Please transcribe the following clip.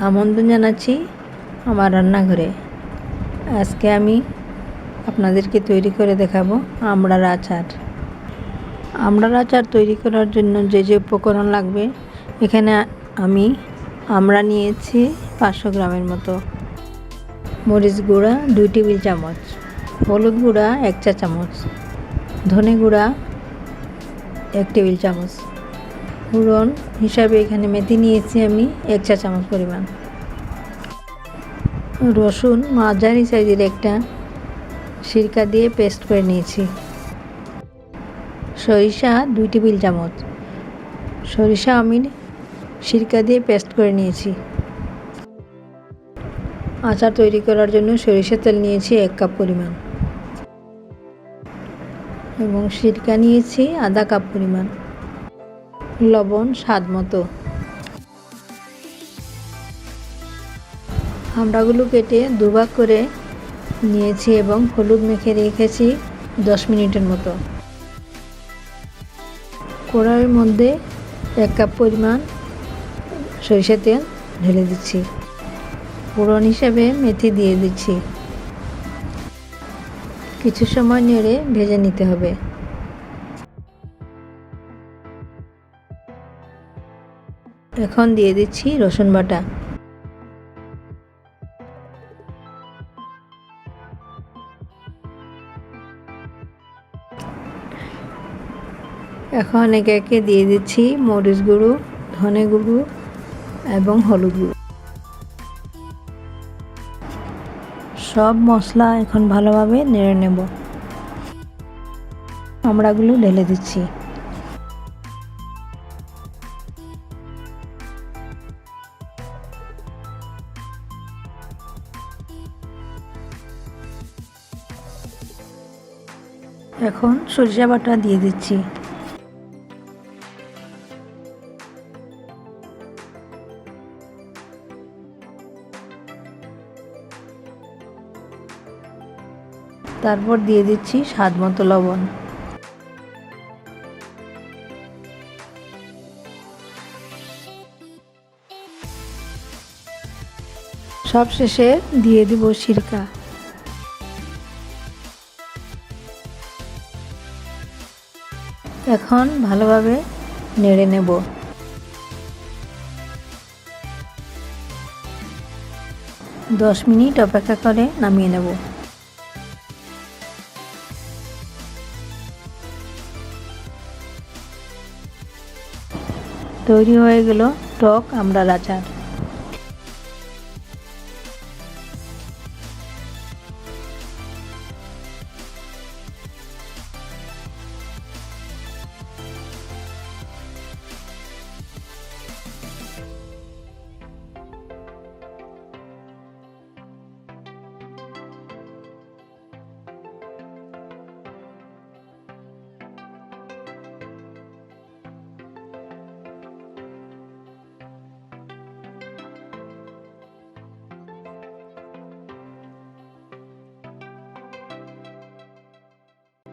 আমন্ত্রণ জানাচ্ছি আমার রান্নাঘরে। আজকে আমি আপনাদেরকে তৈরি করে দেখাবো আমড়ার আচার। আমড়ার আচার তৈরি করার জন্য যে যে উপকরণ লাগবে, এখানে আমি আমড়া নিয়েছি 500 গ্রামের মতো, মরিচ গুঁড়া 2 টেবিল চামচ, হলুদ গুঁড়া 1 চা চামচ, ধনে গুঁড়া 1 টেবিল চামচ, ফোড়ন হিসাবে এখানে মেথি নিয়েছি আমি 1 চা চামচ পরিমাণ, রসুন মাঝারি সাইজের একটা সিরকা দিয়ে পেস্ট করে নিয়েছি, সরিষা 2 টেবিল চামচ, সরিষা আমি সিরকা দিয়ে পেস্ট করে নিয়েছি। আচার তৈরি করার জন্য সরিষার তেল নিয়েছি 1 কাপ পরিমাণ এবং সিরকা নিয়েছি আধা কাপ পরিমাণ, লবণ স্বাদ মতো। আমড়াগুলো কেটে দুভাগ করে নিয়েছি এবং হলুদ মেখে রেখেছি 10 মিনিটের মতো। কড়াইয়ের মধ্যে 1 কাপ পরিমাণ সরিষার তেল ঢেলে দিচ্ছি, ফোড়ন হিসেবে মেথি দিয়ে দিচ্ছি, কিছু সময় নেড়ে ভেজে নিতে হবে। এখন দিয়ে দিচ্ছি রসুন বাটা, এখন একে একে দিয়ে দিচ্ছি মরিচ গুঁড়ো, ধনে গুঁড়ো এবং হলুদ গুঁড়ো। সব মশলা এখন ভালোভাবে নেড়ে নেব। আমড়াগুলো ঢেলে দিচ্ছি, এখন সরিষা বাটা দিয়ে দিচ্ছি, তারপর দিয়ে দিচ্ছি স্বাদ মতো লবণ। সব শেষে দিয়ে দিব সিরকা। এখন ভালোভাবে নেড়ে নেব। 10 মিনিট অপেক্ষা করে নামিয়ে নেব। তৈরি হয়ে গেল টক আমড়ার আচার।